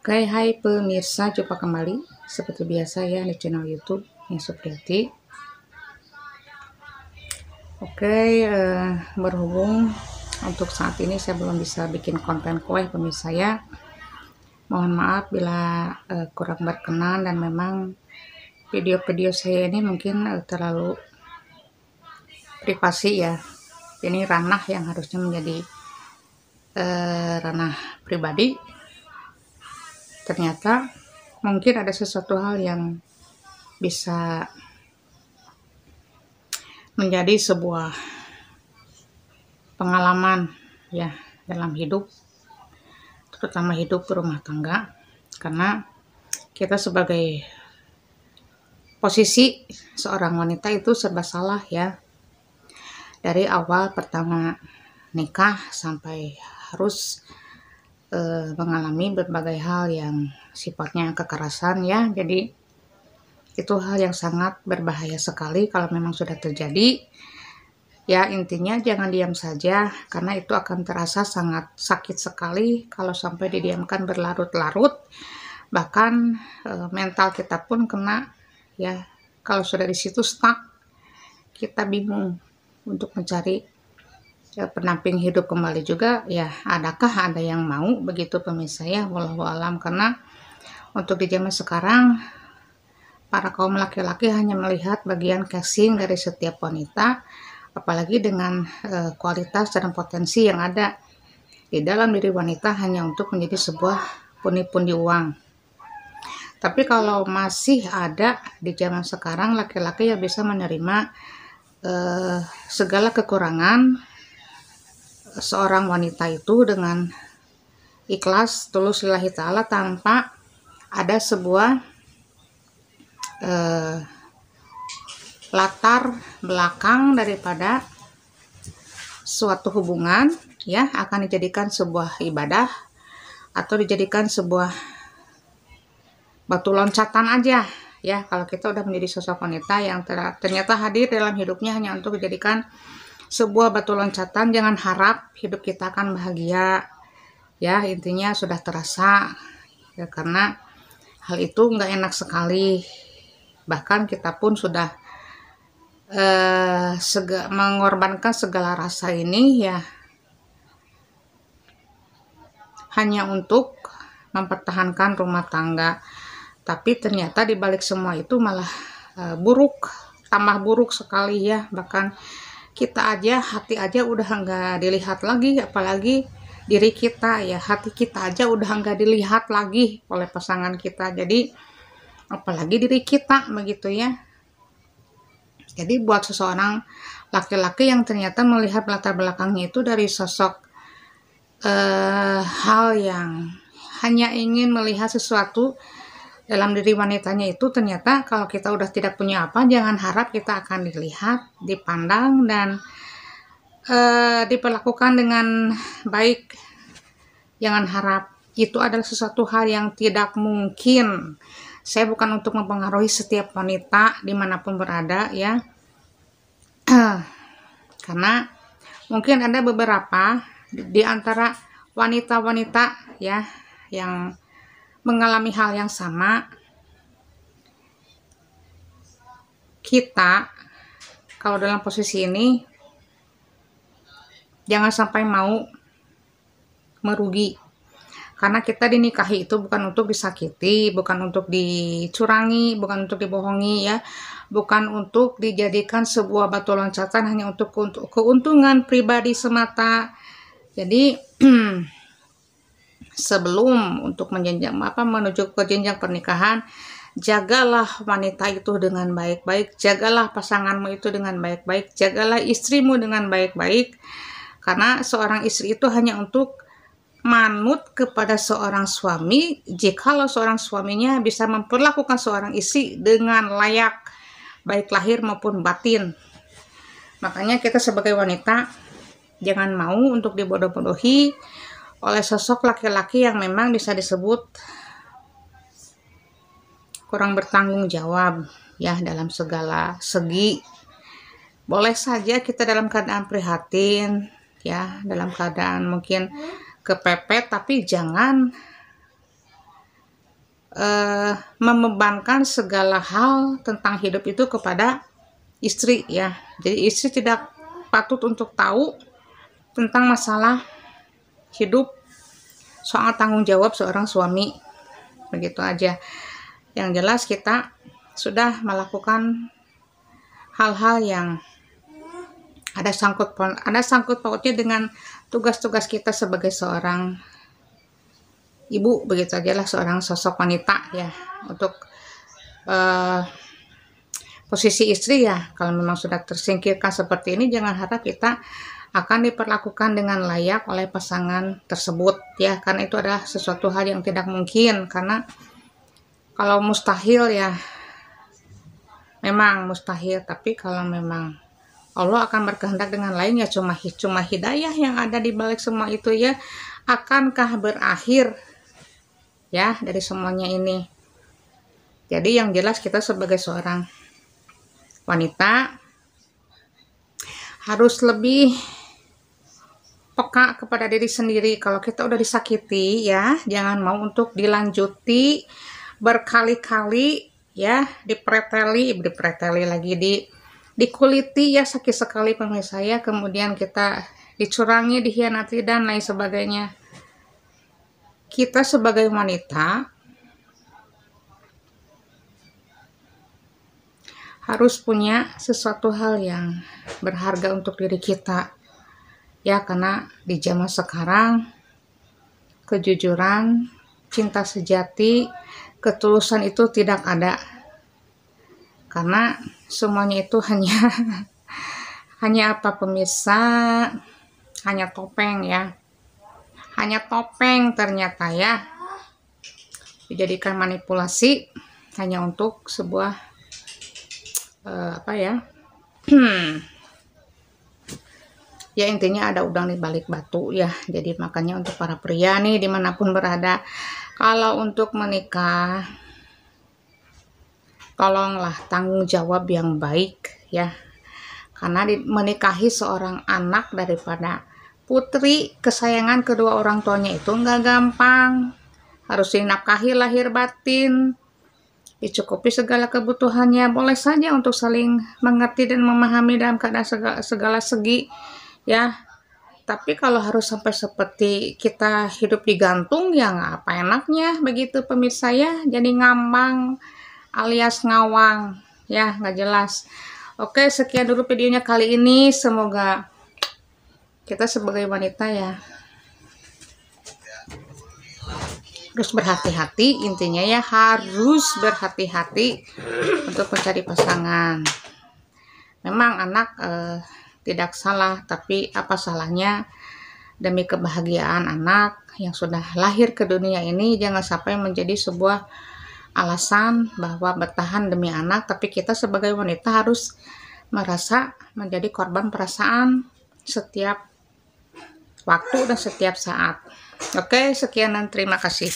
Oke, hai pemirsa, jumpa kembali seperti biasa ya di channel YouTube yang Supriyati. Oke, berhubung untuk saat ini saya belum bisa bikin konten kue pemirsa ya. Mohon maaf bila kurang berkenan dan memang video-video saya ini mungkin terlalu privasi ya. Ini ranah yang harusnya menjadi ranah pribadi. Ternyata mungkin ada sesuatu hal yang bisa menjadi sebuah pengalaman ya dalam hidup, terutama hidup berumah tangga, karena kita sebagai posisi seorang wanita itu serba salah ya, dari awal pertama nikah sampai harus mengalami berbagai hal yang sifatnya kekerasan ya. Jadi itu hal yang sangat berbahaya sekali kalau memang sudah terjadi. Ya intinya jangan diam saja, karena itu akan terasa sangat sakit sekali kalau sampai didiamkan berlarut-larut. Bahkan mental kita pun kena ya. Kalau sudah di situ stuck, kita bingung untuk mencari pendamping hidup kembali juga ya. Adakah ada yang mau begitu pemirsa ya, wallahu alam. Karena untuk di zaman sekarang para kaum laki-laki hanya melihat bagian casing dari setiap wanita, apalagi dengan kualitas dan potensi yang ada di dalam diri wanita hanya untuk menjadi sebuah pundi-pundi uang. Tapi kalau masih ada di zaman sekarang laki-laki yang bisa menerima segala kekurangan seorang wanita itu dengan ikhlas, tulus lillahi ta'ala, tanpa ada sebuah latar belakang daripada suatu hubungan ya, akan dijadikan sebuah ibadah atau dijadikan sebuah batu loncatan aja ya. Kalau kita udah menjadi sosok wanita yang ternyata hadir dalam hidupnya hanya untuk dijadikan sebuah batu loncatan, jangan harap hidup kita akan bahagia ya. Intinya sudah terasa ya, karena hal itu nggak enak sekali. Bahkan kita pun sudah mengorbankan segala rasa ini ya, hanya untuk mempertahankan rumah tangga. Tapi ternyata di balik semua itu malah buruk, tambah buruk sekali ya. Bahkan kita aja, hati aja udah nggak dilihat lagi, apalagi diri kita ya. Hati kita aja udah nggak dilihat lagi oleh pasangan kita, jadi apalagi diri kita begitu ya. Jadi buat seseorang laki-laki yang ternyata melihat latar belakangnya itu dari sosok hal yang hanya ingin melihat sesuatu dalam diri wanitanya itu, ternyata kalau kita udah tidak punya apa, jangan harap kita akan dilihat, dipandang, dan diperlakukan dengan baik. Jangan harap, itu adalah sesuatu hal yang tidak mungkin. Saya bukan untuk mempengaruhi setiap wanita dimanapun berada ya, karena mungkin ada beberapa di antara wanita-wanita ya yang mengalami hal yang sama. Kita kalau dalam posisi ini jangan sampai mau merugi, karena kita dinikahi itu bukan untuk disakiti, bukan untuk dicurangi, bukan untuk dibohongi ya, bukan untuk dijadikan sebuah batu loncatan hanya untuk keuntungan pribadi semata. Jadi sebelum untuk menuju ke jenjang pernikahan, jagalah wanita itu dengan baik-baik, jagalah pasanganmu itu dengan baik-baik, jagalah istrimu dengan baik-baik, karena seorang istri itu hanya untuk manut kepada seorang suami jikalau seorang suaminya bisa memperlakukan seorang istri dengan layak, baik lahir maupun batin. Makanya kita sebagai wanita jangan mau untuk dibodoh-bodohi oleh sosok laki-laki yang memang bisa disebut kurang bertanggung jawab ya dalam segala segi. Boleh saja kita dalam keadaan prihatin ya, dalam keadaan mungkin kepepet, tapi jangan membebankan segala hal tentang hidup itu kepada istri ya. Jadi istri tidak patut untuk tahu tentang masalah hidup, soal tanggung jawab seorang suami. Begitu aja. Yang jelas kita sudah melakukan hal-hal yang ada sangkut pautnya dengan tugas-tugas kita sebagai seorang ibu. Begitu aja lah, seorang sosok wanita ya. Untuk posisi istri ya, kalau memang sudah tersingkirkan seperti ini, jangan harap kita akan diperlakukan dengan layak oleh pasangan tersebut ya, karena itu adalah sesuatu hal yang tidak mungkin. Karena kalau mustahil ya memang mustahil, tapi kalau memang Allah akan berkehendak dengan lain ya, cuma hidayah yang ada di balik semua itu ya. Akankah berakhir ya dari semuanya ini? Jadi yang jelas kita sebagai seorang wanita harus lebih peka kepada diri sendiri. Kalau kita udah disakiti ya, jangan mau untuk dilanjuti berkali-kali ya, dipreteli lagi, dikuliti ya, sakit sekali pemirsa ya. Kemudian kita dicurangi, dikhianati dan lain sebagainya. Kita sebagai wanita harus punya sesuatu hal yang berharga untuk diri kita ya, karena di zaman sekarang kejujuran, cinta sejati, ketulusan itu tidak ada, karena semuanya itu hanya apa pemirsa, hanya topeng ya, hanya topeng ternyata ya, dijadikan manipulasi hanya untuk sebuah ya intinya ada udang di balik batu ya. Jadi makanya untuk para pria nih dimanapun berada, kalau untuk menikah tolonglah tanggung jawab yang baik ya, karena menikahi seorang anak daripada putri kesayangan kedua orang tuanya itu nggak gampang. Harus dinafkahi lahir batin, dicukupi segala kebutuhannya. Boleh saja untuk saling mengerti dan memahami dalam keadaan segala segi ya, tapi kalau harus sampai seperti kita hidup digantung ya nggak apa enaknya begitu pemirsa ya. Jadi ngambang alias ngawang ya, nggak jelas. Oke, sekian dulu videonya kali ini. Semoga kita sebagai wanita ya harus berhati-hati, intinya ya harus berhati-hati untuk mencari pasangan. Memang anak tidak salah, tapi apa salahnya demi kebahagiaan anak yang sudah lahir ke dunia ini, jangan sampai menjadi sebuah alasan bahwa bertahan demi anak, tapi kita sebagai wanita harus merasa menjadi korban perasaan setiap waktu dan setiap saat. Oke, sekian dan terima kasih.